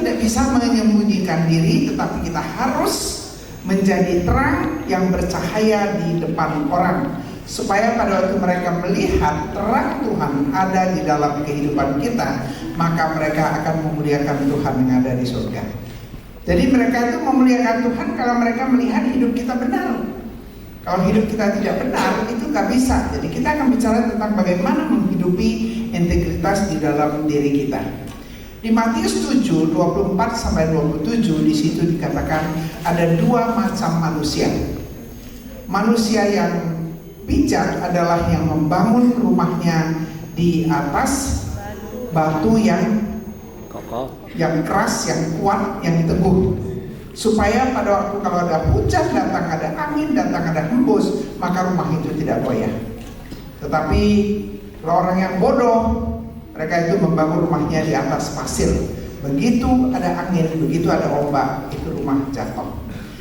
tidak bisa menyembunyikan diri, tetapi kita harus menjadi terang yang bercahaya di depan orang, supaya pada waktu mereka melihat terang Tuhan ada di dalam kehidupan kita, maka mereka akan memuliakan Tuhan yang ada di surga. Jadi mereka itu memuliakan Tuhan kalau mereka melihat hidup kita benar. Kalau hidup kita tidak benar, itu nggak bisa. Jadi kita akan bicara tentang bagaimana menghidupi integritas di dalam diri kita. Di Matius 7, 24-27 di situ dikatakan ada dua macam manusia. Manusia yang bijak adalah yang membangun rumahnya di atas batu yang kokoh, yang keras, yang kuat, yang teguh, supaya pada waktu kalau ada hujan datang, ada angin datang, ada hembus, maka rumah itu tidak goyah. Tetapi kalau orang yang bodoh, mereka itu membangun rumahnya di atas pasir. Begitu ada angin, begitu ada ombak, itu rumah jatuh.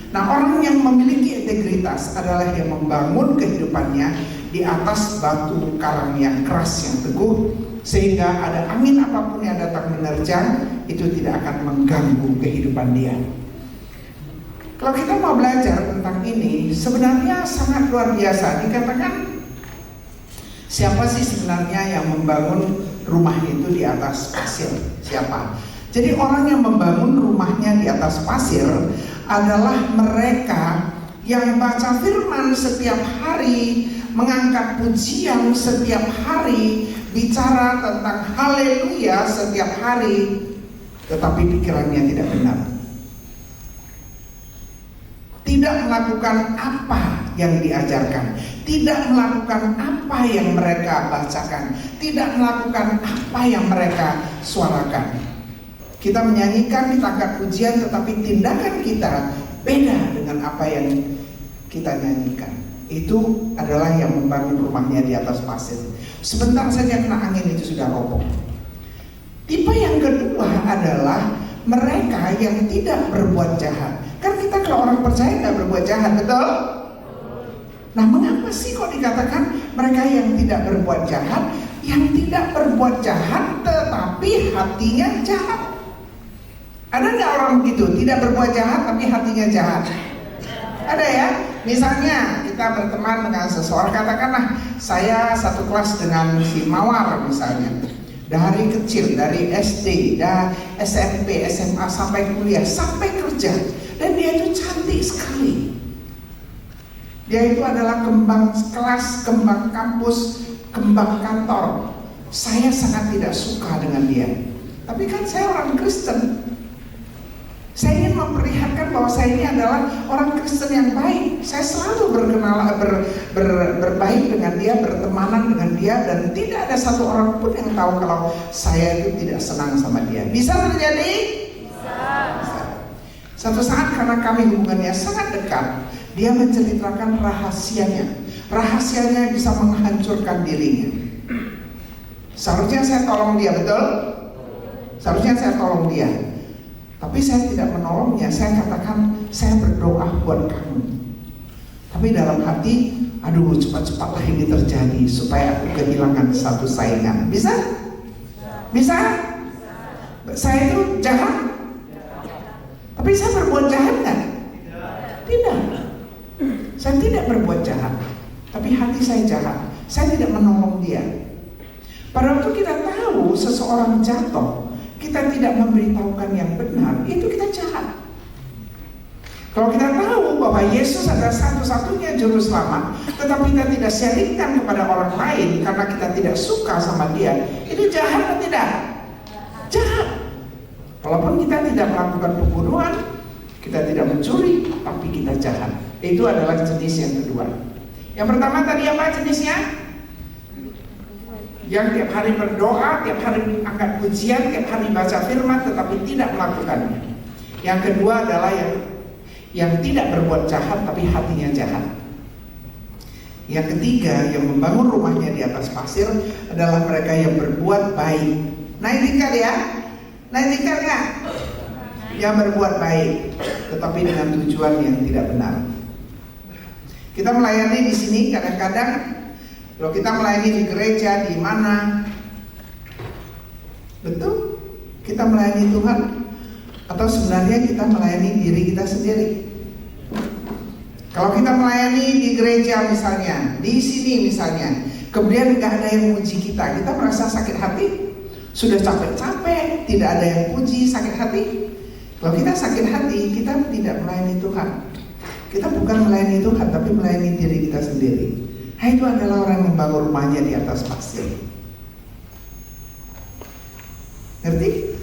Nah, orang yang memiliki integritas adalah yang membangun kehidupannya di atas batu karang yang keras, yang teguh, sehingga ada angin apapun yang datang menerjang, itu tidak akan mengganggu kehidupan dia. Kalau kita mau belajar tentang ini, sebenarnya sangat luar biasa. Dikatakan, siapa sih sebenarnya yang membangun rumah itu di atas pasir? Siapa? Jadi orang yang membangun rumahnya di atas pasir adalah mereka yang baca firman setiap hari, mengangkat pujian setiap hari, bicara tentang haleluya setiap hari, tetapi pikirannya tidak benar. Tidak melakukan apa yang diajarkan, tidak melakukan apa yang mereka bacakan, tidak melakukan apa yang mereka suarakan. Kita menyanyikan, kita angkat pujian, tetapi tindakan kita beda dengan apa yang kita nyanyikan. Itu adalah yang membangun rumahnya di atas pasir. Sebentar saja kena angin itu sudah roboh. Tipe yang kedua adalah mereka yang tidak berbuat jahat. Kan kita kalau orang percaya nggak berbuat jahat, betul? Nah, mengapa sih kok dikatakan mereka yang tidak berbuat jahat? Yang tidak berbuat jahat tetapi hatinya jahat. Ada nggak orang begitu? Tidak berbuat jahat tapi hatinya jahat? Ada ya? Misalnya kita berteman dengan seseorang, katakanlah saya satu kelas dengan si Mawar misalnya. Dari kecil, dari SD, dari SMP, SMA sampai kuliah, sampai kerja. Dan dia itu cantik sekali. Dia itu adalah kembang kelas, kembang kampus, kembang kantor. Saya sangat tidak suka dengan dia. Tapi kan saya orang Kristen. Saya ingin memperlihatkan bahwa saya ini adalah orang Kristen yang baik. Saya selalu berbaik dengan dia, bertemanan dengan dia, dan tidak ada satu orang pun yang tahu kalau saya itu tidak senang sama dia. Bisa terjadi? Bisa. Satu saat karena kami hubungannya sangat dekat, dia menceritakan rahasianya. Rahasianya bisa menghancurkan dirinya. Seharusnya saya tolong dia, betul? Seharusnya saya tolong dia. Tapi saya tidak menolongnya. Saya katakan, saya berdoa buat kamu. Tapi dalam hati, aduh cepat-cepatlah ini terjadi supaya aku kehilangan satu saingan. Bisa? Bisa? Saya itu jahat? Tapi saya berbuat jahat nggak? Tidak. Saya tidak berbuat jahat. Tapi hati saya jahat. Saya tidak menolong dia. Pada waktu kita tahu seseorang jatuh, kita tidak memberitahukan yang benar, itu kita jahat. Kalau kita tahu bahwa Yesus adalah satu-satunya juru selamat, tetapi kita tidak sharingkan kepada orang lain karena kita tidak suka sama dia, itu jahat atau tidak? Jahat. Walaupun kita tidak melakukan pembunuhan, kita tidak mencuri, tapi kita jahat. Itu adalah jenis yang kedua. Yang pertama tadi apa jenisnya? Yang tiap hari berdoa, tiap hari angkat pujian, tiap hari baca firman, tetapi tidak melakukannya. Yang kedua adalah yang tidak berbuat jahat, tapi hatinya jahat. Yang ketiga, yang membangun rumahnya di atas pasir adalah mereka yang berbuat baik. Naik tingkat ya? Naik tingkat nggak? Yang berbuat baik, tetapi dengan tujuan yang tidak benar. Kita melayani di sini kadang-kadang. Kalau kita melayani di gereja, di mana? Betul? Kita melayani Tuhan. Atau sebenarnya kita melayani diri kita sendiri? Kalau kita melayani di gereja misalnya, di sini misalnya, kemudian nggak ada yang muji kita merasa sakit hati. Sudah capek-capek, tidak ada yang puji, sakit hati. Kalau kita sakit hati, kita tidak melayani Tuhan. Kita bukan melayani Tuhan, tapi melayani diri kita sendiri. Nah, itu adalah orang yang membangun rumahnya di atas pasir. Ngerti?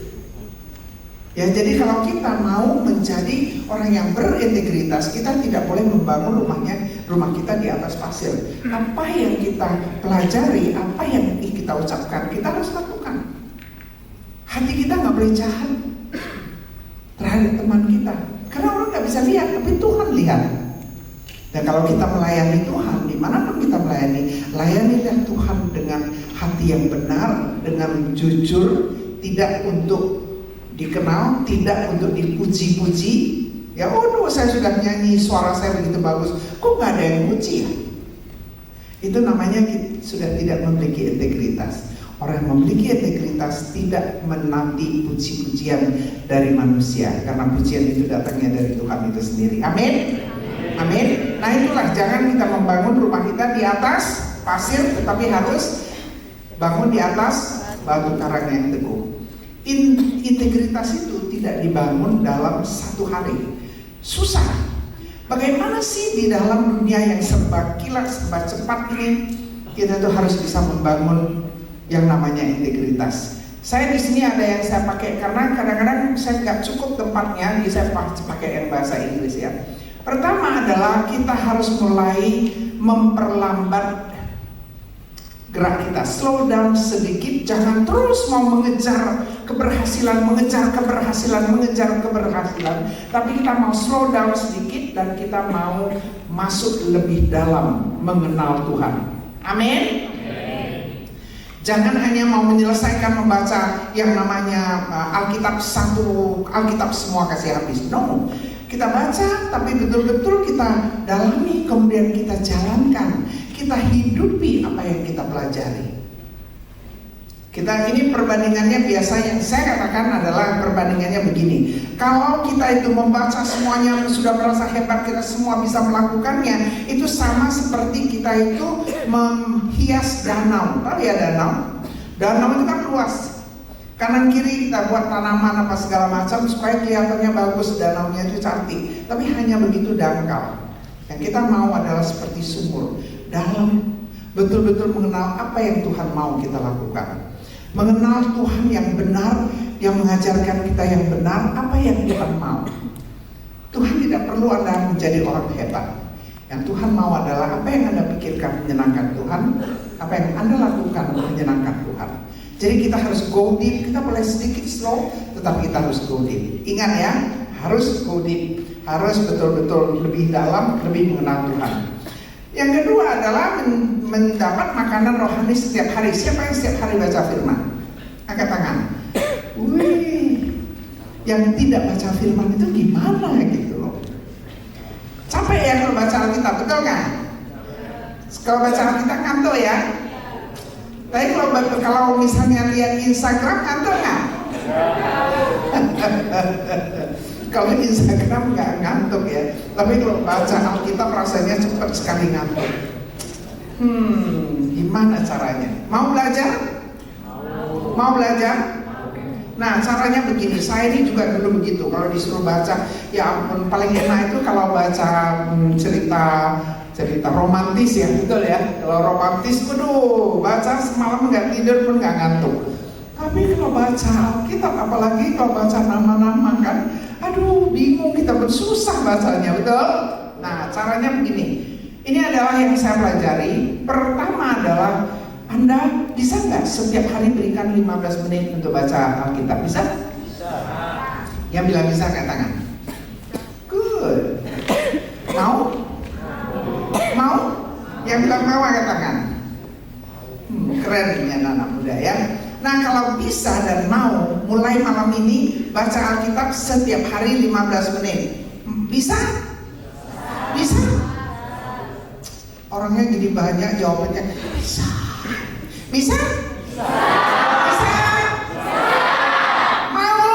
Ya, jadi kalau kita mau menjadi orang yang berintegritas, kita tidak boleh membangun rumah kita di atas pasir. Apa yang kita pelajari, apa yang kita ucapkan, kita harus lakukan. Hati kita nggak boleh jahat terhadap teman kita, karena orang nggak bisa lihat, tapi Tuhan lihat. Dan kalau kita melayani Tuhan, dimanapun kita melayani, layanilah Tuhan dengan hati yang benar, dengan jujur, tidak untuk dikenal, tidak untuk dipuji-puji. Ya, saya sudah nyanyi, suara saya begitu bagus, kok nggak ada yang puji ya? Itu namanya kita sudah tidak memiliki integritas. Orang yang memiliki integritas tidak menanti puji-pujian dari manusia, karena pujian itu datangnya dari Tuhan itu sendiri. Amin. Amin. Nah, itulah, jangan kita membangun rumah kita di atas pasir, tetapi harus bangun di atas batu karang yang teguh. Integritas itu tidak dibangun dalam satu hari. Susah. Bagaimana sih di dalam dunia yang serba kilat, serba cepat ini, kita tuh harus bisa membangun yang namanya integritas. Saya di sini ada yang saya pakai karena kadang-kadang saya nggak cukup tempatnya, jadi saya pakai yang bahasa Inggris ya. Pertama adalah kita harus mulai memperlambat gerak kita, slow down sedikit, jangan terus mau mengejar keberhasilan, tapi kita mau slow down sedikit dan kita mau masuk lebih dalam mengenal Tuhan. Amin. Jangan hanya mau menyelesaikan membaca yang namanya Alkitab satu, Alkitab semua kasih habis. No, kita baca tapi betul-betul kita dalami, kemudian kita jalankan, kita hidupi apa yang kita pelajari. Ini perbandingannya biasa yang saya katakan adalah perbandingannya begini. Kalau kita itu membaca semuanya sudah merasa hebat, kita semua bisa melakukannya, itu sama seperti kita itu menghias danau. Tahu ya danau? Danau itu kan luas. Kanan kiri kita buat tanaman apa segala macam supaya kelihatannya bagus, danaunya itu cantik. Tapi hanya begitu dangkal. Yang kita mau adalah seperti sumur, dalam, betul-betul mengenal apa yang Tuhan mau kita lakukan. Mengenal Tuhan yang benar, yang mengajarkan kita yang benar, apa yang Tuhan mau. Tuhan tidak perlu Anda menjadi orang hebat. Yang Tuhan mau adalah apa yang Anda pikirkan menyenangkan Tuhan, apa yang Anda lakukan menyenangkan Tuhan. Jadi kita harus go deep, kita boleh sedikit slow, tetapi kita harus go deep. Ingat ya, harus go deep, harus betul-betul lebih dalam, lebih mengenal Tuhan. Yang kedua adalah mendapat makanan rohani setiap hari. Siapa yang setiap hari baca firman? Angkat tangan. Wih, yang tidak baca firman itu gimana gitu loh. Capek ya kalau baca Alkitab, betul nggak? Kalau baca Alkitab ngantuk ya. Tapi kalau misalnya lihat Instagram ngantuk nggak? Kalau Instagram nggak ngantuk ya, tapi kalau baca Alkitab rasanya cepat sekali ngantuk. Gimana caranya? Mau belajar? Mau belajar? Nah, caranya begini. Saya ini juga dulu begitu. Kalau disuruh baca, ya ampun, paling enak itu kalau baca cerita romantis ya, betul ya. Kalau romantis, waduh, baca semalam nggak tidur pun nggak ngantuk. Tapi kalau baca Alkitab, apalagi kalau baca nama-nama kan, aduh, bingung, kita bersusah bacanya, betul? Nah, caranya begini. Ini adalah yang saya pelajari. Pertama adalah Anda bisa nggak setiap hari berikan 15 menit untuk baca Alkitab? Bisa? Bisa. Yang bilang bisa angkat tangan. Good. Mau? Mau? Yang bilang mau angkat tangan. Keren ini anak-anak muda ya. Nah, kalau bisa dan mau, mulai malam ini baca Alkitab setiap hari 15 menit. Bisa? Bisa? Orangnya jadi banyak jawabannya. Bisa? Bisa? Bisa? Bisa? Mau?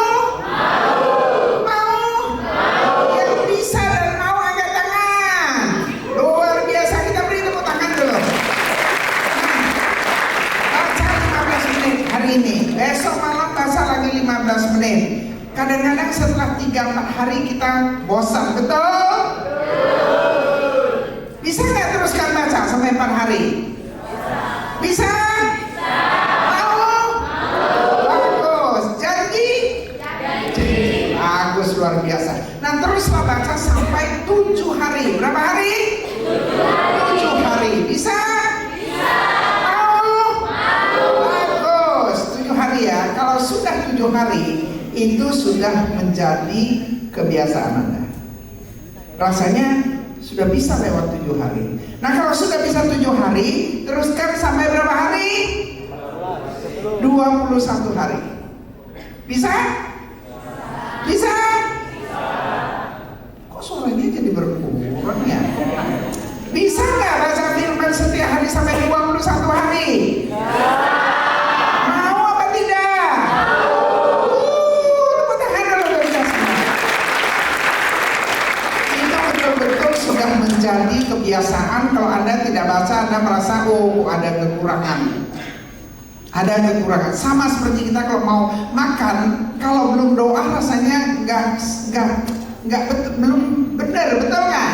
Kadang-kadang setelah 3-4 hari kita bosan, betul? Bisa nggak teruskan baca sampai 4 hari? Bisa? Mau? Bagus. Janji? Bagus, luar biasa. Nah, teruslah baca sampai 7 hari. Berapa hari? 7 hari. Bisa? Mau? Bagus. 7 hari ya. Kalau sudah 7 hari, itu sudah menjadi kebiasaan Anda. Rasanya sudah bisa lewat 7 hari. Nah, kalau sudah bisa 7 hari, teruskan sampai berapa hari? 21 hari. Bisa? Bisa? Kok suaranya jadi berkurang ya? Bisa nggak baca firman setiap hari sampai 21 hari? Mau apa tidak? Tepuk tangan dulu kita semua. Itu betul-betul sudah menjadi kebiasaan. Kalau Anda tidak baca, Anda merasa ada kekurangan. Ada kekurangan. Sama seperti kita kalau mau makan, kalau belum doa rasanya belum benar, betul nggak?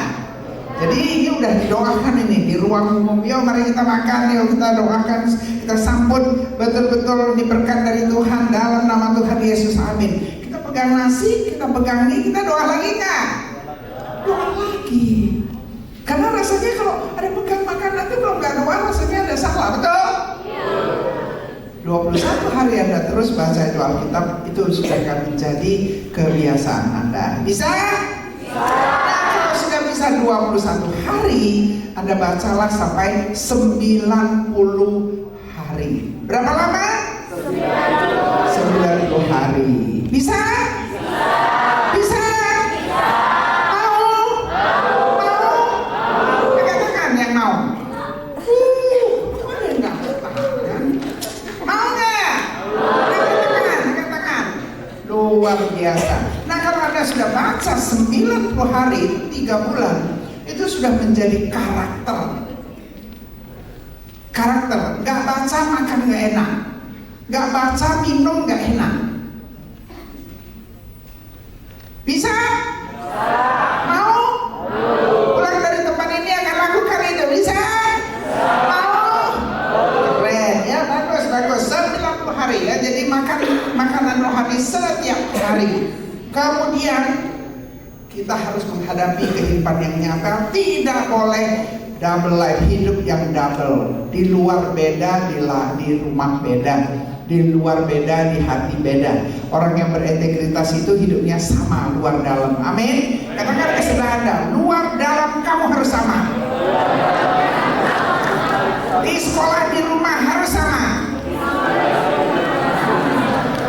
Jadi ini udah didoakan ini di ruang umum. Yuk mari kita makan, yuk kita doakan, kita sambut betul-betul diberkat dari Tuhan dalam nama Tuhan Yesus. Amin. Kita pegang nasi, kita pegang ini, kita doa lagi nggak? Doa lagi. Karena rasanya kalau ada pegang makanan itu kalau nggak doa rasanya ada salah, betul? 21 hari Anda terus baca itu Alkitab, itu sudah akan menjadi kebiasaan Anda. Bisa? Nah, kalau sudah bisa 21 hari, Anda bacalah sampai 90 hari. Berapa lama? 90 hari. Bisa? Bisa? Mau? Angkat tangan yang mau. Luar biasa. Nah, kalau Anda sudah baca 90 hari, 3 bulan, itu sudah menjadi karakter. Nggak baca makan nggak enak, nggak baca minum nggak enak. Bisa? Mau? Pulang dari tempat ini akan lakukan itu. Bisa? Mau? Keren ya, bagus. 90 hari ya. Jadi makanan rohani setiap hari. Kemudian kita harus menghadapi kehidupan yang nyata. Tidak boleh double life, hidup yang double. Di luar beda, di rumah beda. Di luar beda, di hati beda. Orang yang berintegritas itu hidupnya sama, luar dalam. Amin. Katakan ke sebelah Anda, luar dalam kamu harus sama. Di sekolah, di rumah harus sama.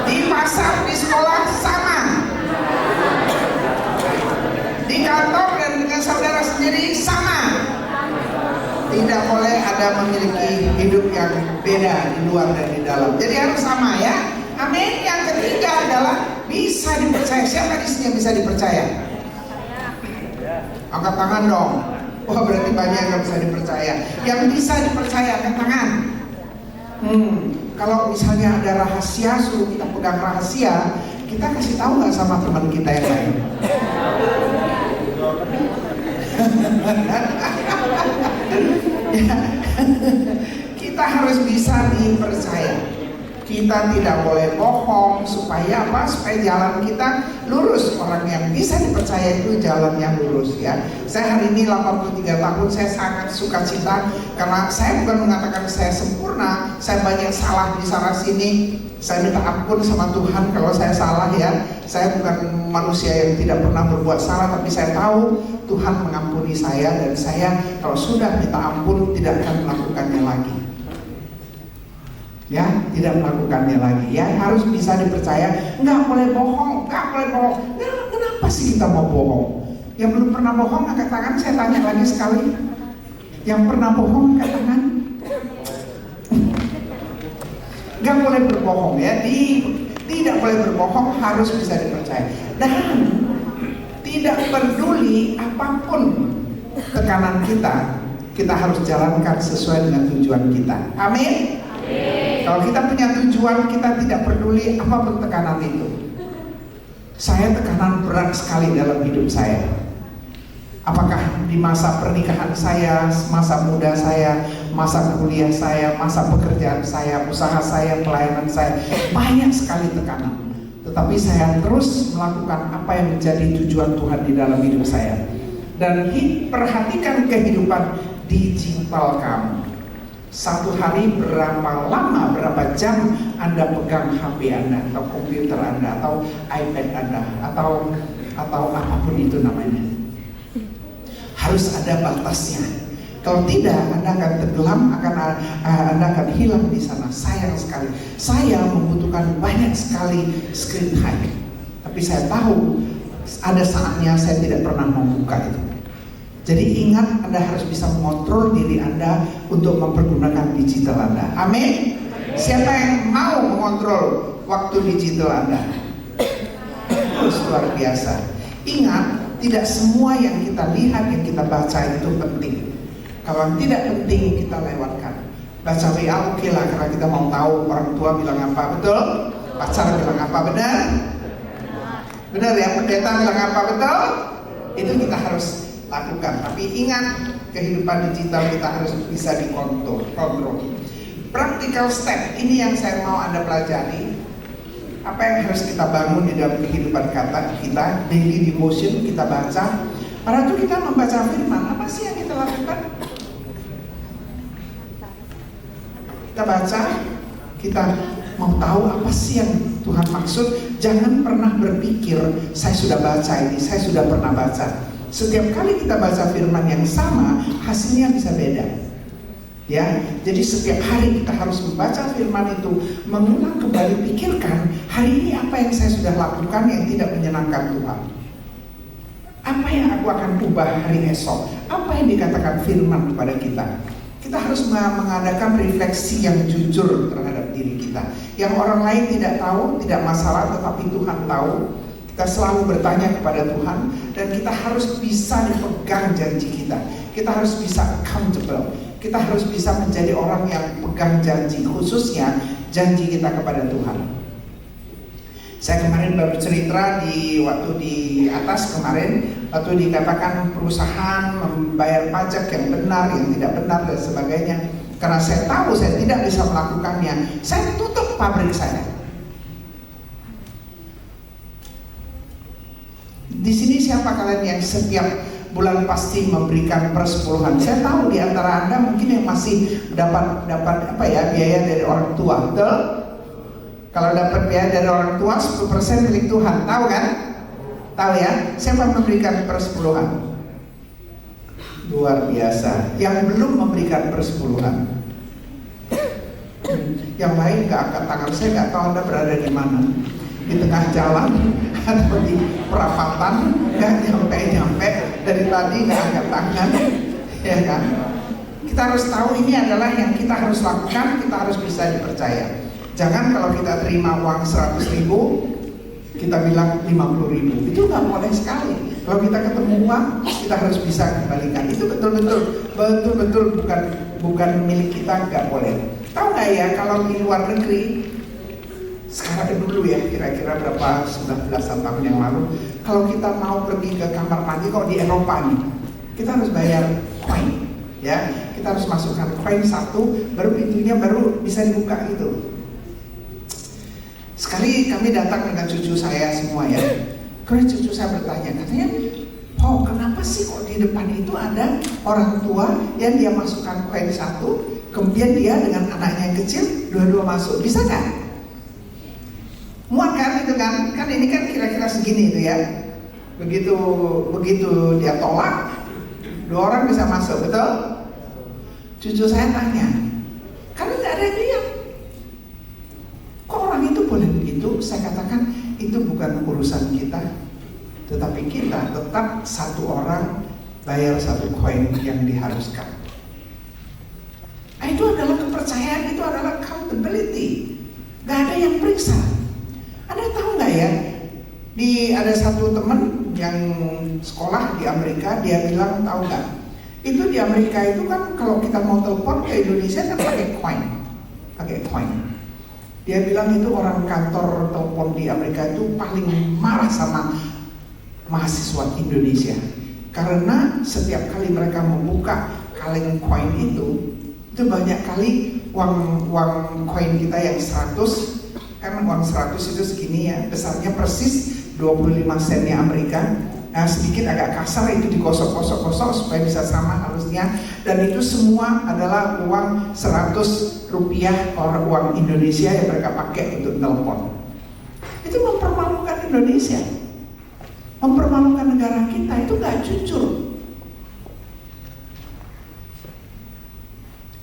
Di pasar, di sekolah sama. Di kantor dan dengan saudara sendiri sama. Tidak boleh ada memiliki hidup yang beda di luar dan di dalam. Jadi harus sama ya. Amin. Yang ketiga adalah bisa dipercaya. Siapa di sini yang bisa dipercaya? Angkat tangan dong. Wah, berarti banyak yang bisa dipercaya. Yang bisa dipercaya, angkat tangan. Kalau misalnya ada rahasia, suruh kita pegang rahasia, kita kasih tahu nggak sama teman kita yang lain? Kita harus bisa dipercaya. Kita tidak boleh bohong. Supaya apa? Supaya jalan kita lurus. Orang yang bisa dipercaya itu jalan yang lurus ya. Saya hari ini 83 tahun. Saya sangat sukacita karena saya bukan mengatakan saya sempurna. Saya banyak salah di sana sini. Saya minta ampun sama Tuhan kalau saya salah ya. Saya bukan manusia yang tidak pernah berbuat salah, tapi saya tahu Tuhan mengampuni saya, dan saya kalau sudah minta ampun tidak akan melakukannya lagi. Ya, tidak melakukannya lagi. Ya, harus bisa dipercaya. Nggak boleh bohong, nggak boleh bohong. Nah, kenapa sih kita mau bohong? Yang belum pernah bohong angkat tangan. Saya tanya lagi sekali. Yang pernah bohong angkat tangan. Nggak boleh berbohong ya. Tidak boleh berbohong, harus bisa dipercaya. Dan tidak peduli apapun tekanan kita harus jalankan sesuai dengan tujuan kita. Amin. Kalau kita punya tujuan, kita tidak peduli apapun tekanan itu. Saya tekanan berat sekali dalam hidup saya. Apakah di masa pernikahan saya, masa muda saya, masa kuliah saya, masa pekerjaan saya, usaha saya, pelayanan saya, banyak sekali tekanan. Tetapi saya terus melakukan apa yang menjadi tujuan Tuhan di dalam hidup saya. Dan perhatikan kehidupan digital kamu. Satu hari berapa lama, berapa jam Anda pegang HP Anda, atau komputer Anda, atau iPad Anda, atau apapun itu namanya. Harus ada batasnya. Kalau tidak, Anda akan tenggelam, Anda akan hilang di sana. Sayang sekali. Saya membutuhkan banyak sekali screen time. Tapi saya tahu ada saatnya saya tidak pernah membuka itu. Jadi ingat, Anda harus bisa mengontrol diri Anda untuk mempergunakan digital Anda. Amin. Siapa yang mau mengontrol waktu digital Anda? Terus luar biasa. Ingat, tidak semua yang kita lihat, yang kita baca itu penting. Kalau yang tidak penting kita lewatkan. Baca WA oke lah, karena kita mau tahu orang tua bilang apa, betul? Pacar bilang apa, benar? Benar ya, pendeta bilang apa, betul? Itu kita harus lakukan. Tapi ingat, kehidupan digital kita harus bisa dikontrol. Practical step, ini yang saya mau Anda pelajari. Apa yang harus kita bangun di dalam kehidupan kita, daily devotion kita baca. Pada itu kita membaca firman, apa sih yang kita lakukan? Kita baca, kita mau tahu apa sih yang Tuhan maksud. Jangan pernah berpikir, saya sudah baca ini, saya sudah pernah baca. Setiap kali kita baca firman yang sama, hasilnya bisa beda. Ya, jadi setiap hari kita harus membaca firman itu, mengulang kembali, pikirkan hari ini apa yang saya sudah lakukan yang tidak menyenangkan Tuhan. Apa yang aku akan ubah hari esok? Apa yang dikatakan firman kepada kita? Kita harus mengadakan refleksi yang jujur terhadap diri kita. Yang orang lain tidak tahu, tidak masalah, tetapi Tuhan tahu. Kita selalu bertanya kepada Tuhan, dan kita harus bisa dipegang janji kita. Kita harus bisa accountable. Kita harus bisa menjadi orang yang pegang janji, khususnya janji kita kepada Tuhan. Saya kemarin baru cerita waktu di atas kemarin, waktu dikatakan perusahaan membayar pajak yang benar, yang tidak benar dan sebagainya. Karena saya tahu saya tidak bisa melakukannya, saya tutup pabrik saya. Di sini siapa kalian yang setiap bulan pasti memberikan persepuluhan? Saya tahu di antara Anda mungkin yang masih dapat biaya dari orang tua, betul? Kalau dapat biaya dari orang tua 10% milik Tuhan, tahu kan? Tahu ya? Siapa memberikan persepuluhan? Luar biasa. Yang belum memberikan persepuluhan, yang lain nggak angkat tangan. Saya nggak tahu Anda berada di mana, di tengah jalan atau di perapatan, nggak nyampe dari tadi nggak angkat tangan, ya kan? Kita harus tahu ini adalah yang kita harus lakukan. Kita harus bisa dipercaya. Jangan kalau kita terima uang 100.000 kita bilang 50.000, itu nggak boleh sekali. Kalau kita ketemu uang, kita harus bisa kembalikan. Itu betul bukan milik kita, nggak boleh. Tahu nggak ya, kalau di luar negeri sekarang dulu ya, kira-kira berapa 19-an tahun yang lalu, kalau kita mau pergi ke kamar mandi, kalau di Eropa nih, kita harus bayar koin, ya. Kita harus masukkan koin 1, baru pintunya baru bisa dibuka gitu. Sekali kami datang dengan cucu saya semua ya, kemudian cucu saya bertanya, katanya, oh kenapa sih kok di depan itu ada orang tua yang dia masukkan koin 1, kemudian dia dengan anaknya yang kecil dua-dua masuk, bisa kan? Muat kan itu kan? Kan ini kan kira-kira segini itu ya. Begitu dia tolak, 2 orang bisa masuk, betul? Cucu saya tanya, karena nggak ada yang lihat. Kok orang itu boleh begitu? Saya katakan itu bukan urusan kita, tetapi kita tetap 1 orang bayar 1 koin yang diharuskan. Itu adalah kepercayaan, itu adalah accountability. Gak ada yang periksa. Anda tahu nggak ya? Ada satu teman yang sekolah di Amerika, dia bilang, tahu nggak? Itu di Amerika itu kan kalau kita mau telepon ke Indonesia kan pakai coin. Dia bilang itu orang kantor telepon di Amerika itu paling marah sama mahasiswa Indonesia. Karena setiap kali mereka membuka kaleng koin itu banyak kali uang koin kita yang 100, kan uang 100 itu segini ya, besarnya persis 25 sennya Amerika. Nah, sedikit agak kasar itu digosok-gosok supaya bisa sama halusnya. Dan itu semua adalah uang 100 rupiah orang uang Indonesia yang mereka pakai untuk telepon. Itu mempermalukan Indonesia, mempermalukan negara kita. Itu gak jujur.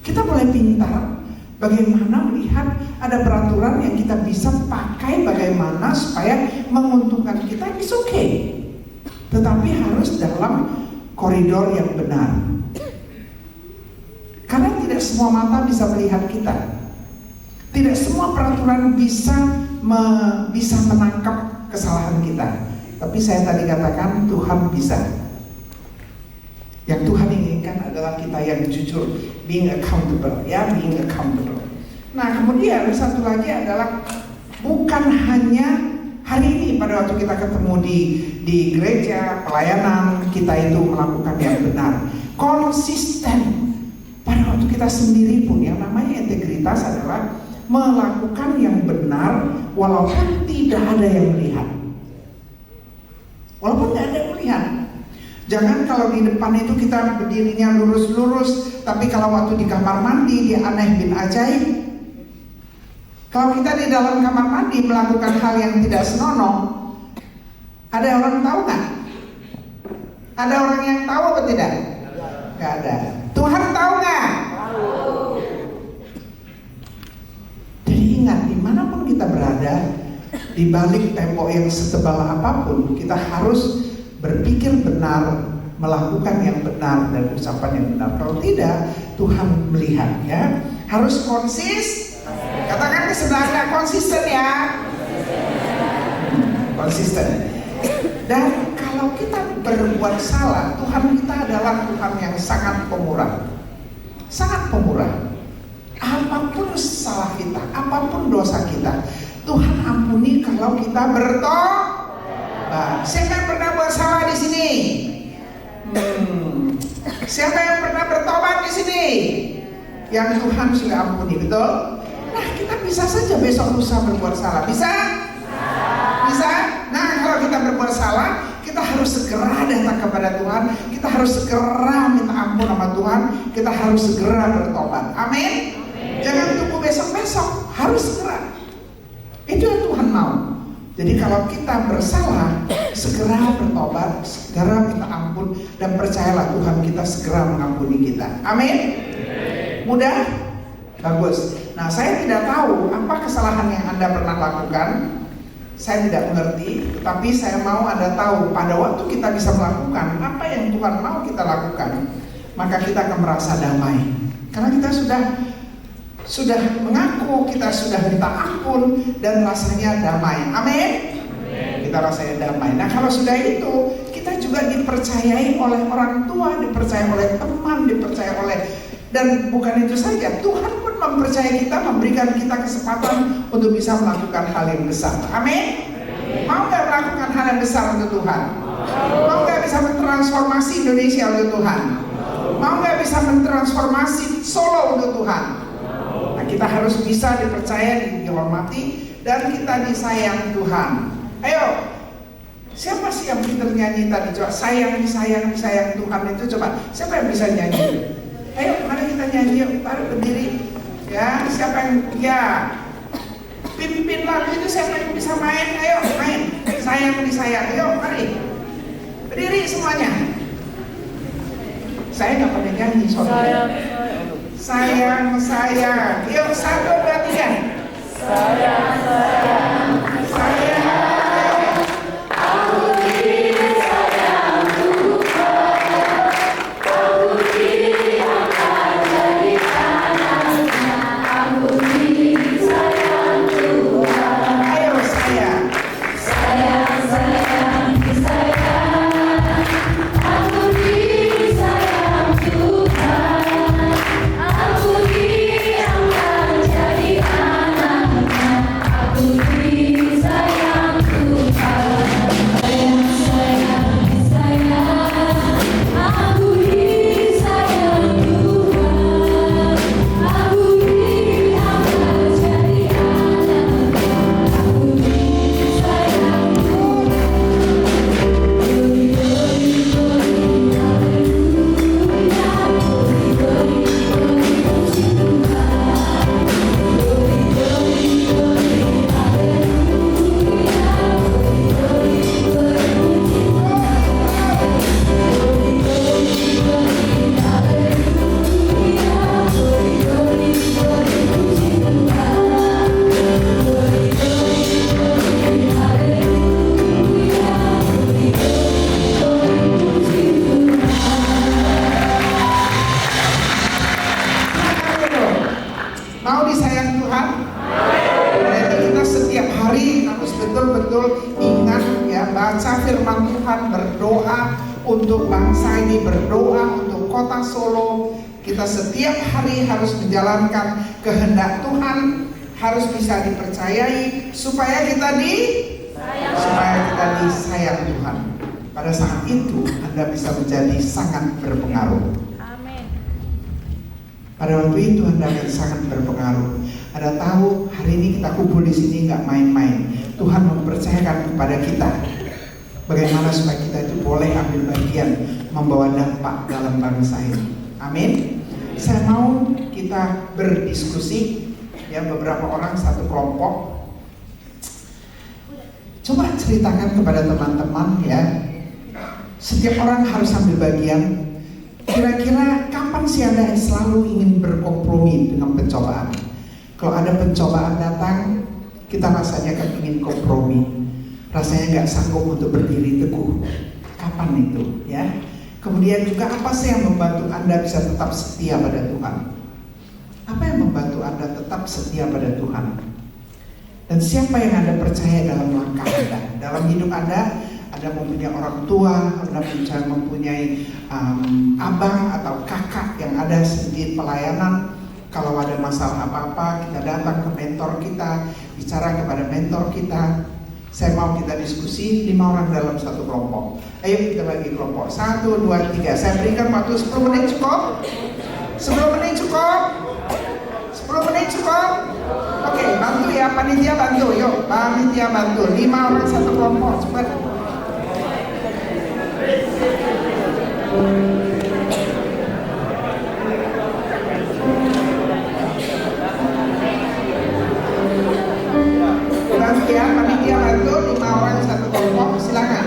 Kita boleh pintar bagaimana melihat ada peraturan yang kita bisa pakai bagaimana supaya menguntungkan kita. It's okay, tetapi harus dalam koridor yang benar. Karena tidak semua mata bisa melihat kita. Tidak semua peraturan bisa menangkap kesalahan kita. Tapi saya tadi katakan Tuhan bisa. Yang Tuhan inginkan adalah kita yang jujur, being accountable, ya, being accountable. Nah, kemudian satu lagi adalah bukan hanya hari ini pada waktu kita ketemu di gereja, pelayanan kita itu melakukan yang benar. Konsisten pada waktu kita sendiri pun, yang namanya integritas adalah melakukan yang benar walaupun tidak ada yang melihat. Walaupun tidak ada yang melihat. Jangan kalau di depan itu kita berdirinya lurus-lurus, tapi kalau waktu di kamar mandi dia aneh bin ajaib. Kalau kita di dalam kamar mandi melakukan hal yang tidak senonoh, ada orang tahu nggak? Ada orang yang tahu atau tidak? Nggak ada. Tuhan tahu nggak? Jadi ingat, dimanapun kita berada, di balik tembok yang setebal apapun, kita harus berpikir benar, melakukan yang benar, dan ucapan yang benar. Kalau tidak, Tuhan melihat, ya. Harus konsisten. Katakan ke sebelah, konsisten ya. Konsisten. Dan kalau kita berbuat salah, Tuhan kita adalah Tuhan yang sangat pemurah. Sangat pemurah. Apapun salah kita, apapun dosa kita, Tuhan ampuni kalau kita bertobat. Siapa yang pernah bersalah di sini? Siapa yang pernah bertobat di sini? Yang Tuhan sudah ampuni, betul? Nah, kita bisa saja besok lusa berbuat salah. Bisa? Bisa? Nah, kalau kita berbuat salah, kita harus segera datang kepada Tuhan. Kita harus segera minta ampun sama Tuhan. Kita harus segera bertobat. Amin? Jangan tunggu besok-besok, harus segera. Itu yang Tuhan mau. Jadi kalau kita bersalah, segera bertobat, segera minta ampun, dan percayalah Tuhan kita segera mengampuni kita. Amin? Mudah? Bagus. Nah, saya tidak tahu apa kesalahan yang Anda pernah lakukan. Saya tidak mengerti, tetapi saya mau Anda tahu pada waktu kita bisa melakukan apa yang Tuhan mau kita lakukan, maka kita akan merasa damai. Karena kita sudah mengaku, kita sudah minta ampun, dan rasanya damai. Amin? Kita rasanya damai. Nah, kalau sudah itu, kita juga dipercayai oleh orang tua, dipercaya oleh teman, dipercaya oleh, dan bukan itu saja, Tuhan pun mempercayai kita, memberikan kita kesempatan untuk bisa melakukan hal yang besar. Amin? Mau gak melakukan hal yang besar untuk Tuhan? Mau gak bisa mentransformasi Indonesia untuk Tuhan? Mau gak bisa mentransformasi Solo untuk Tuhan? Kita harus bisa dipercaya, dihormati, dan kita disayang Tuhan. Ayo, siapa sih yang pintar nyanyi tadi? Coba disayang Tuhan itu, coba siapa yang bisa nyanyi? Ayo, mari kita nyanyi yuk, baru berdiri. Ya, siapa yang, ya, pimpin lagu itu, siapa yang bisa main? Ayo, main. Disayang. Ayo, mari. Berdiri semuanya. Saya nggak pernah nyanyi soalnya. Sayang. Yuk, 1, 2, 3. Sayang. Aku disayang Tuhan. Aku diangkat jadi anaknya. Aku disayang Tuhan. Ayo, sayang. Aku disayang Tuhan. Aku diangkat jadi anaknya. membaca firman Tuhan, berdoa untuk bangsa ini, berdoa untuk kota Solo. Kita setiap hari harus menjalankan kehendak Tuhan, harus bisa dipercayai supaya kita disayang Tuhan. Pada saat itu Anda bisa menjadi sangat berpengaruh. Amin. Pada waktu itu Anda akan sangat berpengaruh. Anda tahu hari ini kita kumpul di sini nggak main-main. Tuhan mempercayakan kepada kita bagaimana supaya kita itu boleh ambil bagian membawa dampak dalam bangsa ini. Amin. Saya mau kita berdiskusi, ya, beberapa orang satu kelompok. Coba ceritakan kepada teman-teman, ya. Setiap orang harus ambil bagian. Kira-kira kapan sih Anda selalu ingin berkompromi dengan pencobaan? Kalau ada pencobaan datang, kita rasanya kan ingin kompromi. Rasanya nggak sanggup untuk berdiri teguh. Kapan itu, ya? Kemudian juga apa sih yang membantu Anda bisa tetap setia pada Tuhan? Apa yang membantu Anda tetap setia pada Tuhan? Dan siapa yang Anda percaya dalam langkah Anda? Dalam hidup Anda mempunyai orang tua, Anda mempunyai abang atau kakak yang ada sedikit pelayanan. Kalau ada masalah apa-apa, kita datang ke mentor kita, bicara kepada mentor kita. Saya mau kita diskusi 5 orang dalam satu kelompok. Ayo kita bagi kelompok 1, 2, 3. Saya berikan waktu 10 menit cukup? 10 menit cukup? 10 menit cukup? Oke, bantu ya, panitia bantu. Yuk, panitia bantu. 5 orang satu kelompok, cepat. Bantu ya, panitia bantu. 5 orang satu kelompok, silakan.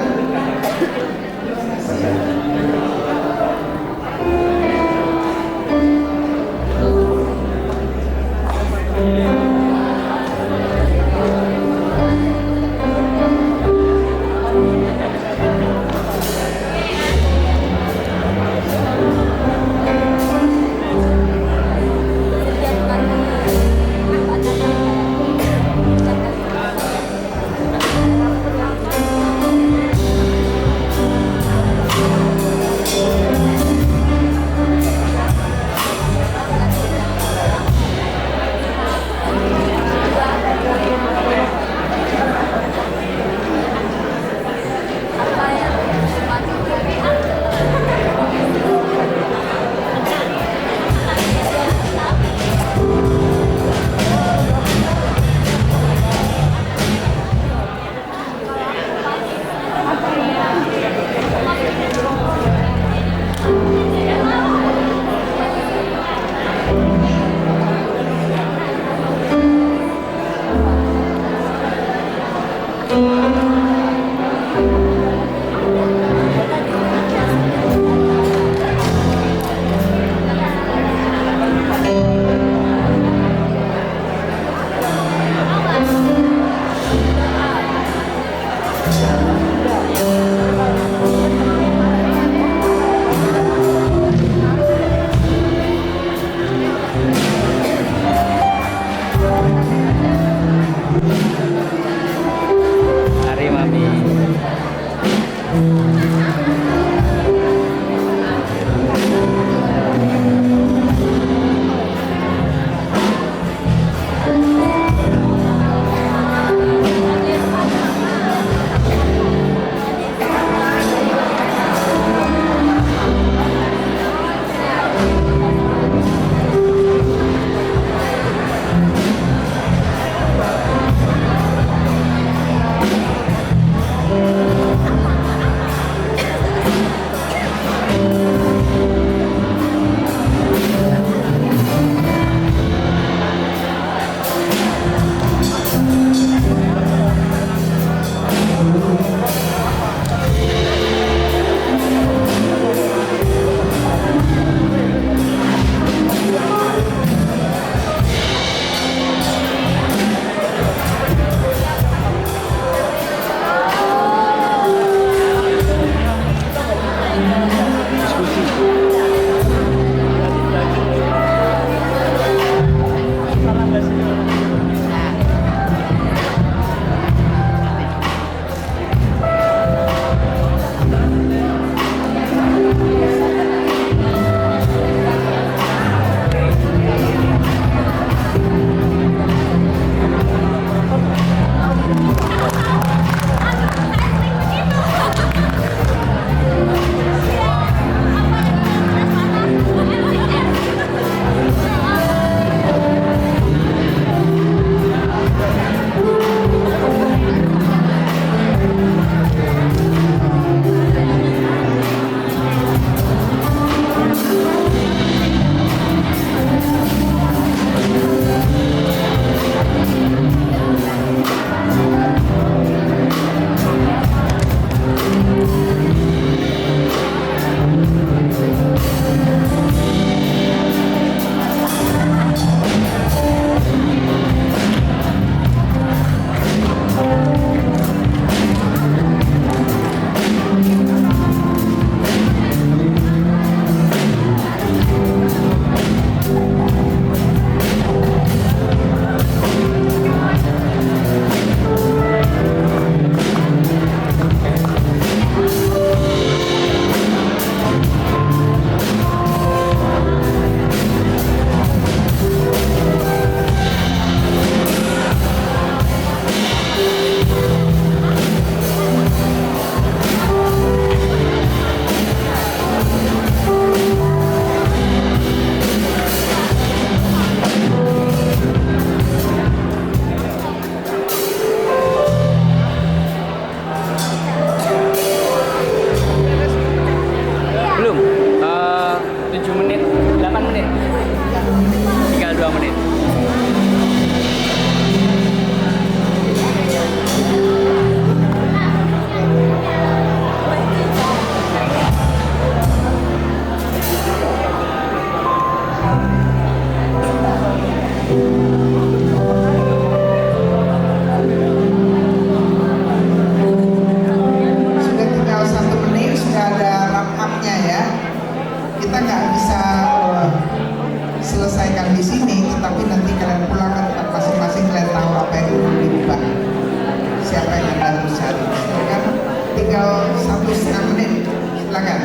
1,5 menit. Silakan.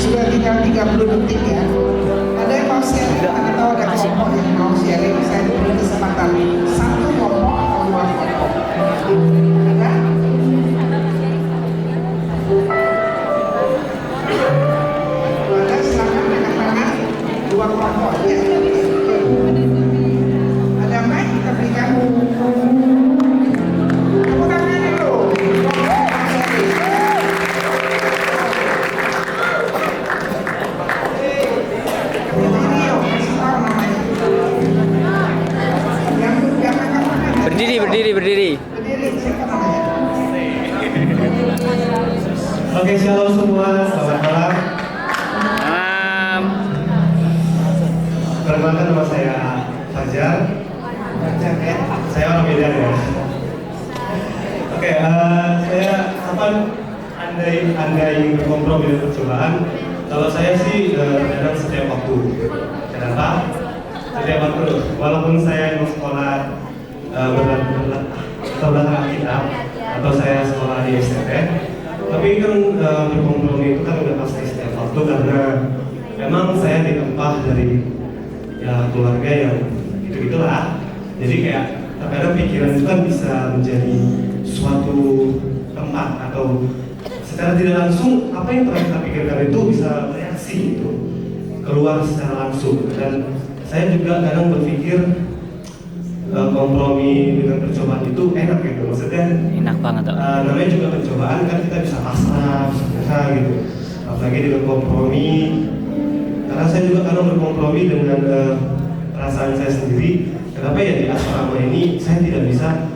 Sudah tinggal 30 detik ya. Ada yang mau sharing atau ada kelompok yang mau sharing? Saya beri kesempatan 1 kelompok atau 2 kelompok. Ada? Ada, silakan angkat tangan. 2 kelompok ya. Ada mic kita berikan. Tepuk tangan dulu. Berdiri. Oke, shalom semua, selamat malam. Perkenalkan, nama saya Fajar. Saya orang Medan ya. Oke, saya Anda ingin berkompromi dengan percobaan. Kalau saya sih kadang setiap waktu. Kenapa? Setiap waktu. Walaupun saya mau sekolah terbelakang kitab atau saya sekolah di SMP, tapi kan berkompromi itu kan udah pasti setiap waktu, karena memang saya ditempa dari keluarga yang gitu-gitulah. Jadi kayak terkadang pikiran itu kan bisa menjadi suatu tempat atau secara tidak langsung apa yang pernah kita pikirkan itu bisa reaksi itu keluar secara langsung. Dan saya juga kadang berpikir kompromi dengan percobaan itu enak gitu, maksudnya Enak banget. namanya juga percobaan kan, kita bisa pasrah, bisa gitu, apalagi dengan kompromi. Karena saya juga kadang berkompromi dengan perasaan saya sendiri. Kenapa ya di asrama ini saya tidak bisa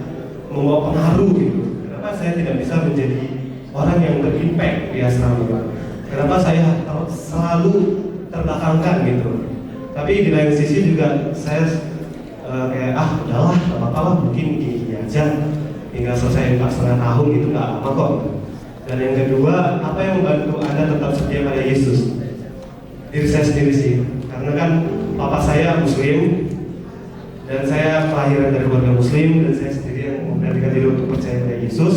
membawa pengaruh gitu? Kenapa saya tidak bisa menjadi orang yang berimpact di asrama? Kenapa saya selalu terbelakangkan gitu? Tapi di lain sisi juga saya kayak udahlah, gak apa-apa lah, mungkin gini aja, tinggal selesai 4,5 tahun gitu, gak apa kok. Dan yang kedua, apa yang membantu Anda tetap setia pada Yesus? Diri saya sendiri sih, karena kan papa saya Muslim dan saya kelahiran dari keluarga Muslim, dan saya sendiri yang memberanikan diri untuk percaya pada Yesus.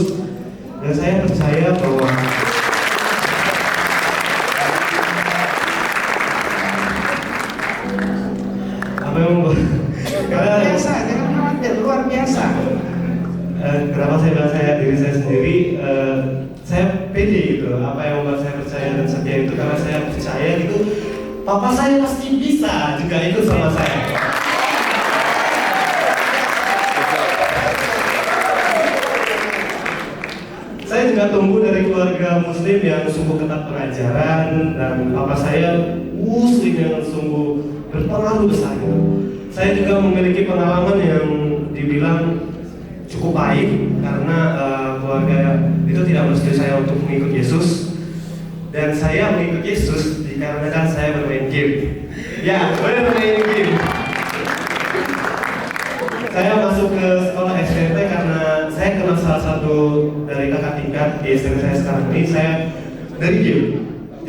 Dan saya percaya bahwa apa yang Biasa, jangan khawatir, luar biasa. Kenapa saya bilang diri saya sendiri, saya pede gitu. Apa yang membuat saya percaya dan setia itu karena saya percaya gitu, papa saya pasti bisa juga ikut sama saya. Saya juga tumbuh dari keluarga Muslim yang sungguh ketat pengajaran, dan papa saya Muslim yang sungguh berpengaruh besar. Saya juga memiliki pengalaman yang dibilang cukup baik, karena keluarga itu tidak merestui saya untuk mengikut Yesus, dan saya mengikut Yesus dikarenakan saya bermain game. Ya, bermain game. Saya masuk ke sekolah SMP karena saya kenal salah satu dari kakak tingkat di SMP saya sekarang ini. Saya dari game.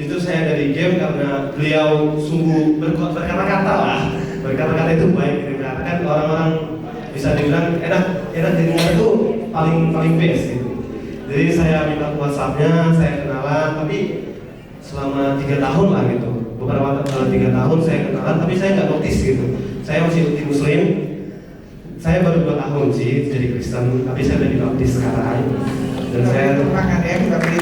Itu saya dari game karena beliau sungguh berkata-kata lah. Berkata-kata itu baik, karena kan orang-orang bisa dibilang enak dengar itu paling best gitu. Jadi saya minta WhatsApp-nya, saya kenalan, tapi selama 3 tahun lah gitu. Beberapa 3 tahun saya kenalan, tapi saya nggak notice gitu. Saya masih di Muslim. Saya baru 2 tahun sih jadi Kristen, tapi saya udah dibaptis sekarang. Dan saya makan ya, kita beri.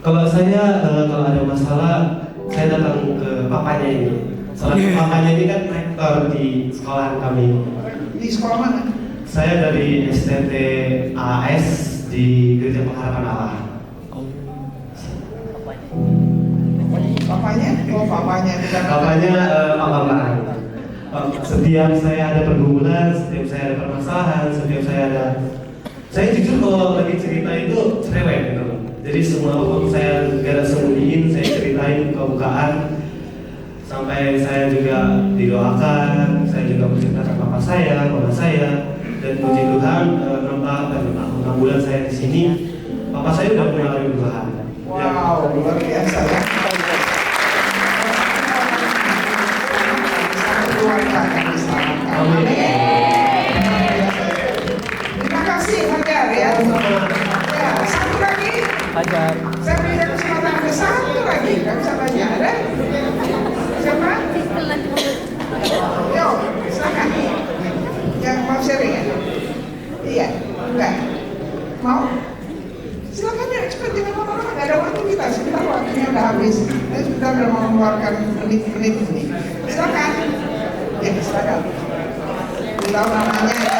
Kalau saya kalau ada masalah saya datang ke papanya ini. Soalnya papanya ini kan rektor di sekolah kami. Di sekolah mana? Saya dari STT AS di Gereja Pengharapan Allah. Papanya? Oh, papanya. Papanya Pak Bambang. Setiap saya ada pergumulan, setiap saya ada permasalahan, setiap saya jujur kalau lagi cerita itu cerewet gitu. Jadi semua apapun saya gak ada sembunyiin, saya ceritain kebukaan. Sampai saya juga didoakan, saya juga menceritakan papa saya, mama saya, dan puji Tuhan 6 bulan saya di sini, papa saya udah mengalami perubahan. Wow, luar biasa ya. Keluarga yang diselamatkan. Amin. Terima kasih Fajar ya. Ya, satu lagi. Fajar. Saya berikan kesempatan ke satu lagi. Kamu bisa tanya ada? Siapa? Yo, silakan. Yang mau sharing ya? Iya, enggak. Mau? Silakan ya, cepat jangan lama-lama. Nggak ada waktu kita. Sebentar waktunya udah habis. Dan sudah mau mengeluarkan menit-menit ini. Silakan. Ya, silakan. Tahu namanya ya.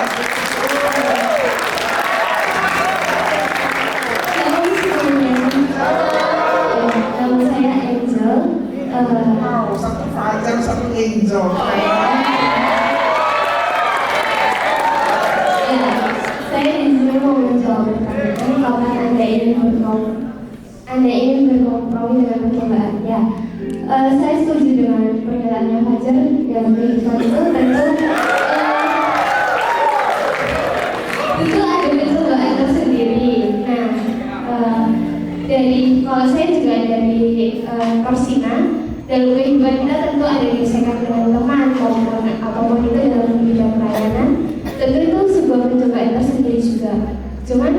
Nama saya Angel. Wow, satu Fajar, satu Angel. Ya, saya di sini mau menjawab pertanyaan kalau Anda ingin berkompromi dengan percobaan. Ya, saya setuju dengan pernyataannya Fajar yang kehidupan itu tentu ada percobaan tersendiri. Nah, dari kalau saya juga dari Korsina, dalam kehidupan kita tentu ada gesekan dengan teman maupun apapun itu dalam bidang pelayanan. Tentu itu sebuah pencobaan tersendiri juga. Cuman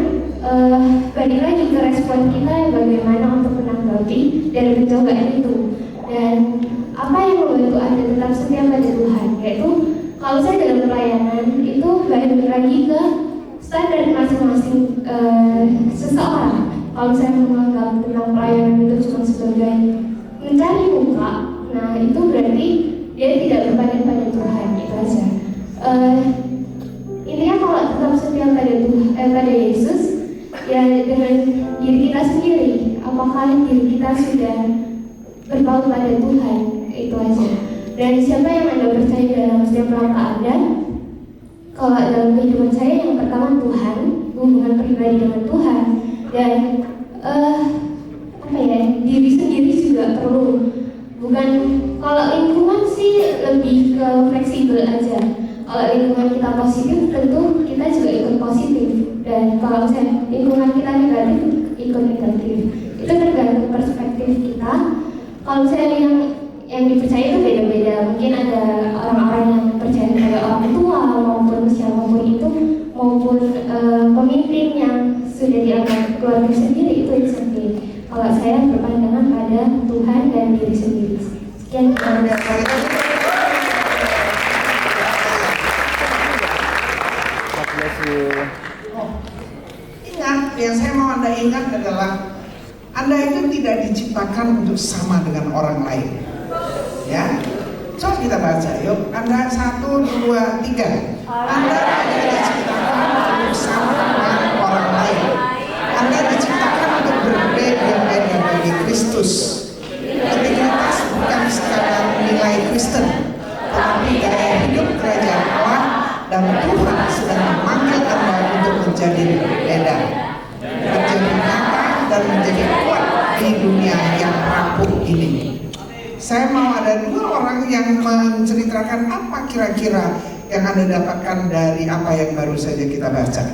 balik lagi ke respon kita bagaimana untuk menanggapi dari pencobaan itu. Dan apa yang membantu Anda tetap setia pada Tuhan, yaitu kalau saya dalam pelayanan itu balik lagi ke standar masing-masing seseorang. Kalau saya menganggap tentang pelayanan itu cuma sebagai mencari muka, nah itu berarti dia tidak berpadan pada Tuhan, itu aja. Intinya kalau tetap setia pada pada Yesus, ya dengan diri kita sendiri, apakah diri kita sudah berpaut pada Tuhan, itu aja. Dan siapa yang Anda percaya dalam setiap langkah Anda? Kalau dalam kehidupan saya yang pertama Tuhan, hubungan pribadi dengan Tuhan, dan diri sendiri juga perlu. Bukan kalau lingkungan sih lebih ke fleksibel aja. Kalau lingkungan kita positif, tentu kita juga ikut positif. Dan kalau lingkungan kita negatif, ikut negatif. Itu tergantung perspektif kita. Kalau saya yang dipercaya itu beda-beda. Mungkin ada orang-orang yang percaya pada orang tua maupun siapapun itu, maupun pemimpin yang sudah dianggap keluarga sendiri, itu sendiri. Kalau saya berpandangan pada Tuhan dan diri sendiri. Sekian. Ingat, yang saya mau Anda ingat adalah Anda itu tidak diciptakan untuk sama dengan orang lain. Ya, coba kita baca, yuk. Anda 1, 2, 3. Anda tidak diciptakan untuk sama dengan orang lain. Anda diciptakan untuk berbeda-beda bagi Kristus. Integritas bukan sekadar nilai Kristen, tetapi gaya hidup kerajaan Allah, dan Tuhan sedang memanggil Anda untuk menjadi berbeda, menjadi nyata dan menjadi kuat di dunia yang rapuh ini. Saya mau ada 2 orang yang menceritakan apa kira-kira yang Anda dapatkan dari apa yang baru saja kita baca.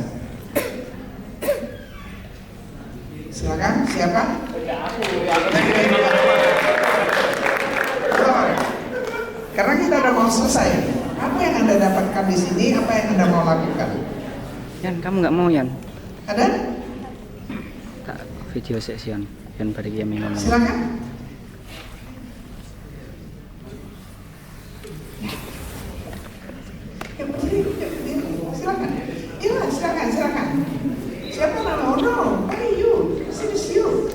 Silakan, siapa? Karena kita udah mau selesai. Apa yang Anda dapatkan di sini? Apa yang Anda mau lakukan? Yan, kamu nggak mau Yan? Ada? Tak video session Yan pada dia ngomong. Silakan. Silakan. Iya, silakan. Siapa nama? Oh no, hey you, this is you.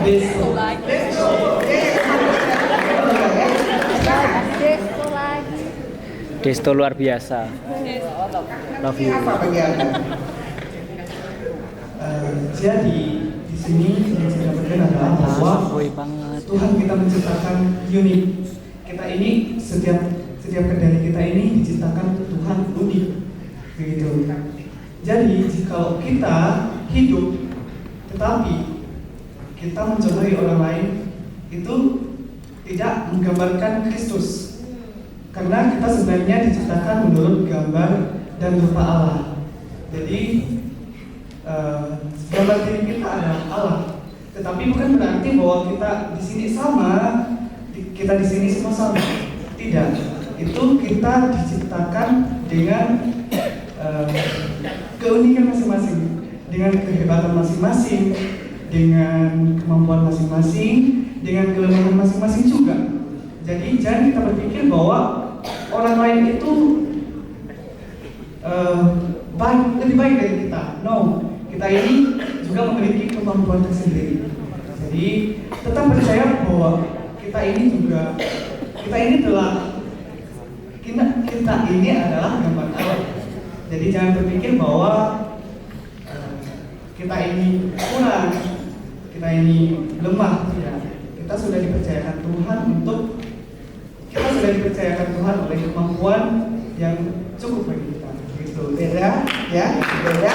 Desto. Desto. Desto luar biasa. Love you. Apa bagi Anda? Jadi di sini yang saya dapatkan adalah bahwa Boy banget. Tuhan kita menciptakan unik. Kita ini setiap dari kita ini diciptakan Tuhan unik, begitu. Jadi jika kita hidup, tetapi kita mencontohi orang lain, itu tidak menggambarkan Kristus, karena kita sebenarnya diciptakan menurut gambar dan rupa Allah. Jadi gambar diri kita adalah Allah, tetapi bukan berarti bahwa kita di sini sama, kita di sini semua sama. Tidak, itu kita diciptakan dengan keunikan masing-masing, dengan kehebatan masing-masing, dengan kemampuan masing-masing, dengan kelemahan masing-masing juga. Jadi jangan kita berpikir bahwa orang lain itu lebih baik dari kita. No, kita ini juga memiliki kemampuan tersendiri. Jadi tetap percaya bahwa kita ini adalah gambar Allah. Jadi jangan berpikir bahwa kita ini kurang, kita ini lemah. Ya. Kita sudah dipercayakan Tuhan oleh kemampuan yang cukup bagi kita. Gitu. Beda, ya, beda.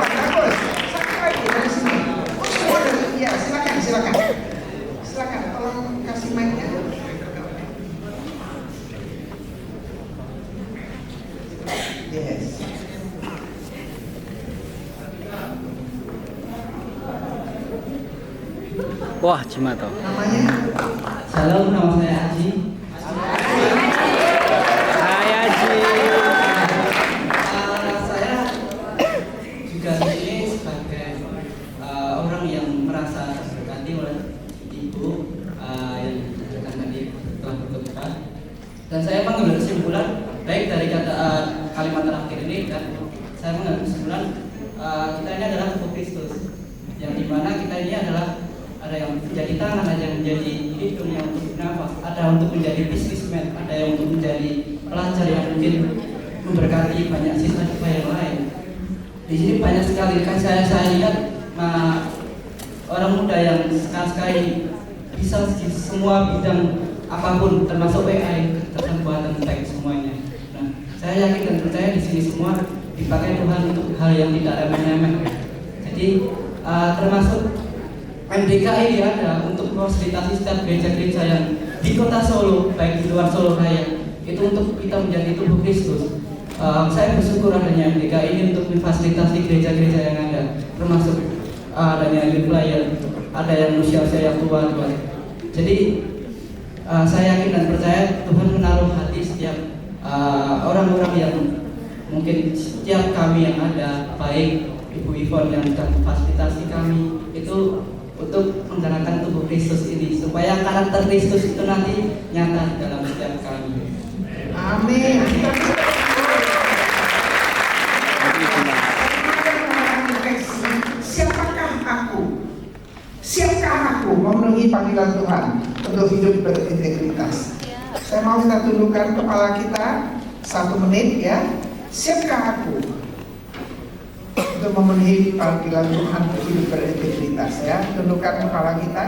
Bagus. Satu lagi dari sini. Oh, semua dari ya, silakan. Silakan, tolong kasih mic-nya. Yes. Wah, Cimato. Namanya? Halo, nama saya Aji. Hai Aji. Saya juga di sini sebagai orang yang merasa terberkati oleh Ibu yang akan tadi telah berkhotbah. Dan saya mengambil kesimpulan baik dari kata kalimat terakhir ini, dan saya mengambil kesimpulan kita ini adalah tubuh Kristus, yang dimana kita ini adalah ada yang menjadi tangan, ada yang menjadi hidung yang untuk bernafas, ada untuk menjadi businessman, ada yang untuk menjadi pelajar yang mungkin memberkati banyak siswa-siswa yang lain. Di sini banyak sekali kan saya lihat orang muda yang sekali bisa di semua bidang apapun, termasuk AI, kecerdasan buatan, tech semuanya. Nah, saya yakin dan percaya di sini semua dipakai Tuhan untuk hal yang tidak remeh-remeh. Jadi termasuk MDK ini ada untuk memfasilitasi setiap gereja-gereja yang di kota Solo, baik di luar Solo Raya, itu untuk kita menjadi tubuh Kristus. Saya bersyukur adanya MDK ini untuk memfasilitasi gereja-gereja yang ada, termasuk adanya youth player, ada yang usia-usia yang tua. Jadi saya yakin dan percaya Tuhan menaruh hati setiap orang-orang yang mungkin setiap kami yang ada, baik Ibu Ivon yang sedang memfasilitasi kami, itu untuk menggerakkan tubuh Kristus ini supaya karakter Kristus itu nanti nyata di dalam setiap kami. Amin. Siapkah aku memenuhi panggilan Tuhan untuk hidup berintegritas? Saya mau kita tundukkan kepala kita 1 menit ya. Siapkah aku untuk memenuhi panggilan Tuhan untuk hidup berintegritas ya? Tundukkan kepala kita.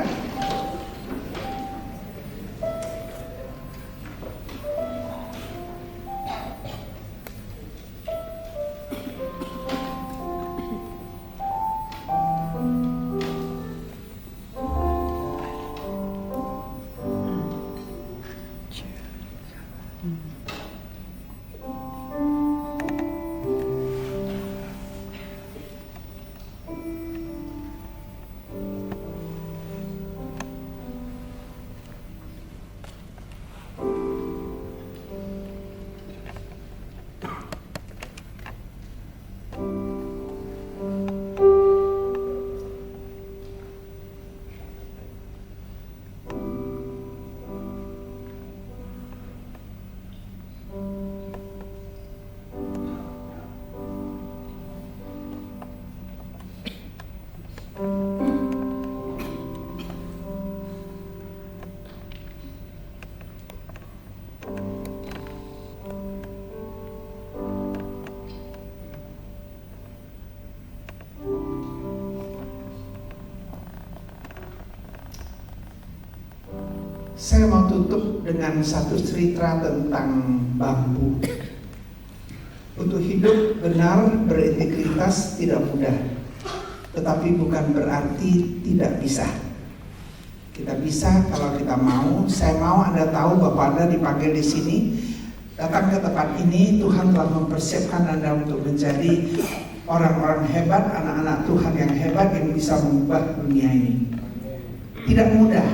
Saya mau tutup dengan satu cerita tentang bambu. Untuk hidup benar berintegritas tidak mudah, tetapi bukan berarti tidak bisa. Kita bisa kalau kita mau. Saya mau Anda tahu bahwa Anda dipanggil di sini, datang ke tempat ini. Tuhan telah mempersiapkan Anda untuk menjadi orang-orang hebat, anak-anak Tuhan yang hebat yang bisa mengubah dunia ini. Tidak mudah.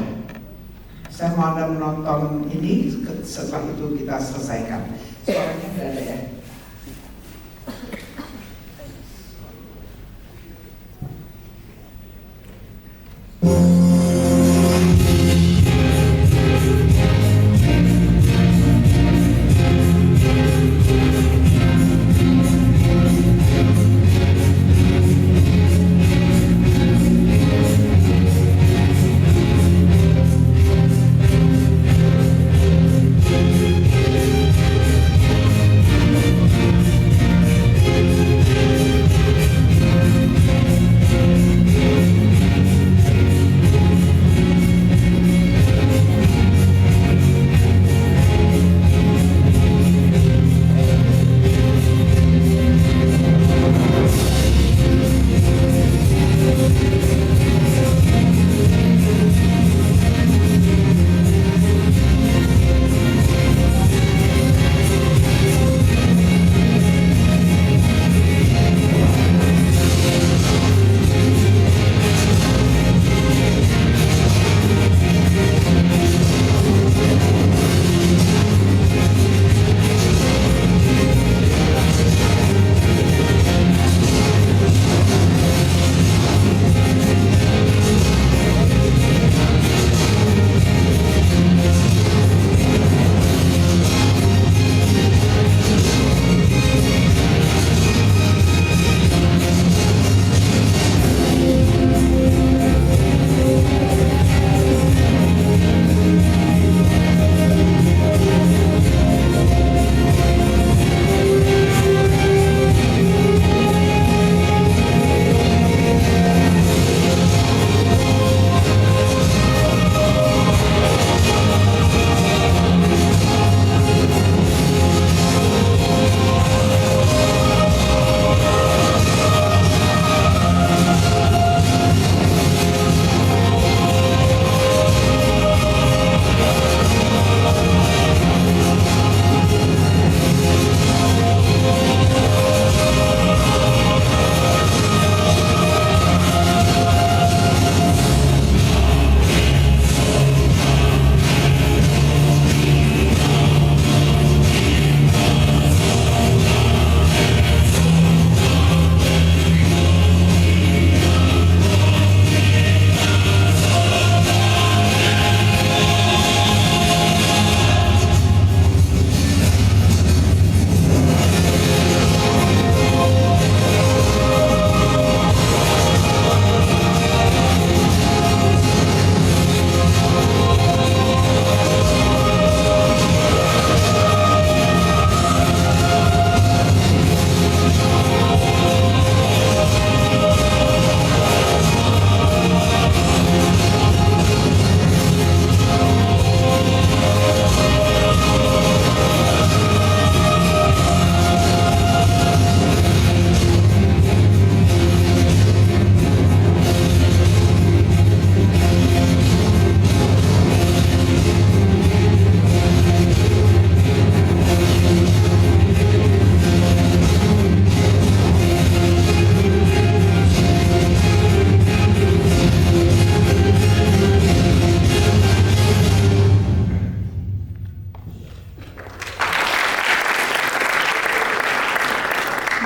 Saya mau Anda menonton ini, setelah itu kita selesaikan. Suaranya tidak ada ya?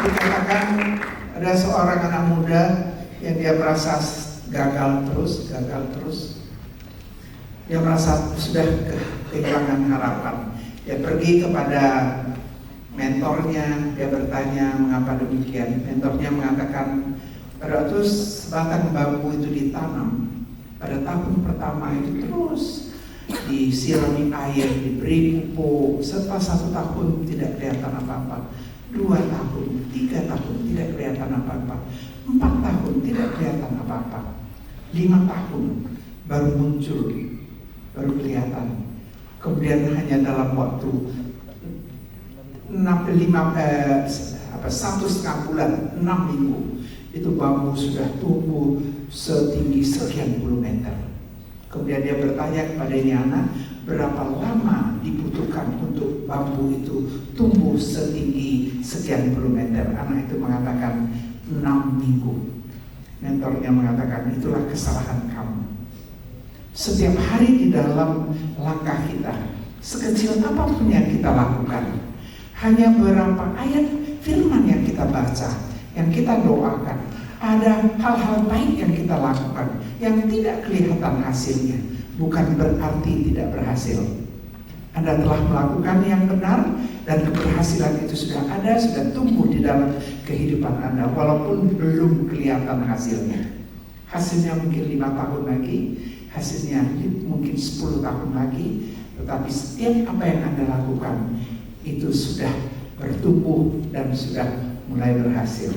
Dikatakan ada seorang anak muda yang dia merasa gagal terus. Dia merasa sudah kehilangan harapan. Dia pergi kepada mentornya, dia bertanya mengapa demikian. Mentornya mengatakan, Pada waktu sebatang bambu itu ditanam, pada tahun pertama itu terus disirami air, diberi pupuk. Setelah 1 tahun tidak kelihatan apa-apa, 2 tahun, 3 tahun tidak kelihatan apa-apa, 4 tahun tidak kelihatan apa-apa, 5 tahun baru muncul, baru kelihatan. Kemudian hanya dalam waktu 1,5 bulan, 6 minggu, itu bambu sudah tumbuh setinggi sekian puluh meter. Kemudian dia bertanya kepada ini anak, berapa lama dibutuhkan untuk bambu itu tumbuh setinggi sekian puluh meter? Anak itu mengatakan 6 minggu. Mentornya mengatakan, itulah kesalahan kamu. Setiap hari di dalam langkah kita, sekecil apapun yang kita lakukan, hanya beberapa ayat firman yang kita baca, yang kita doakan, ada hal-hal baik yang kita lakukan yang tidak kelihatan hasilnya, bukan berarti tidak berhasil. Anda telah melakukan yang benar dan keberhasilan itu sudah ada, sudah tumbuh di dalam kehidupan Anda, walaupun belum kelihatan hasilnya. Hasilnya mungkin 5 tahun lagi, hasilnya mungkin 10 tahun lagi, tetapi setiap apa yang Anda lakukan itu sudah bertumbuh dan sudah mulai berhasil.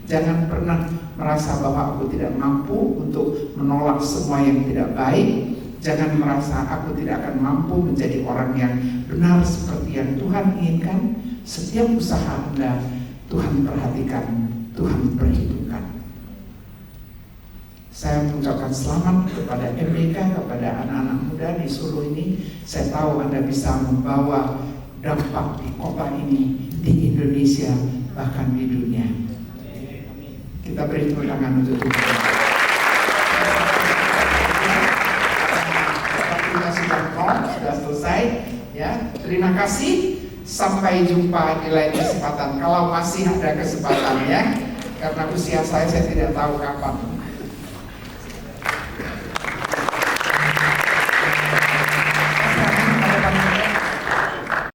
Jangan pernah merasa bahwa aku tidak mampu untuk menolak semua yang tidak baik. Jangan merasa aku tidak akan mampu menjadi orang yang benar seperti yang Tuhan inginkan. Setiap usaha Anda, Tuhan perhatikan, Tuhan perhitungkan. Saya mengucapkan selamat kepada MBK, kepada anak-anak muda di Solo ini. Saya tahu Anda bisa membawa dampak di kota ini, di Indonesia, bahkan di dunia. Kita beri tepuk tangan untuk Tuhan. Waktunya sudah selesai. Ya, terima kasih. Sampai jumpa di lain kesempatan. Kalau masih ada kesempatan ya, karena usia saya tidak tahu kapan.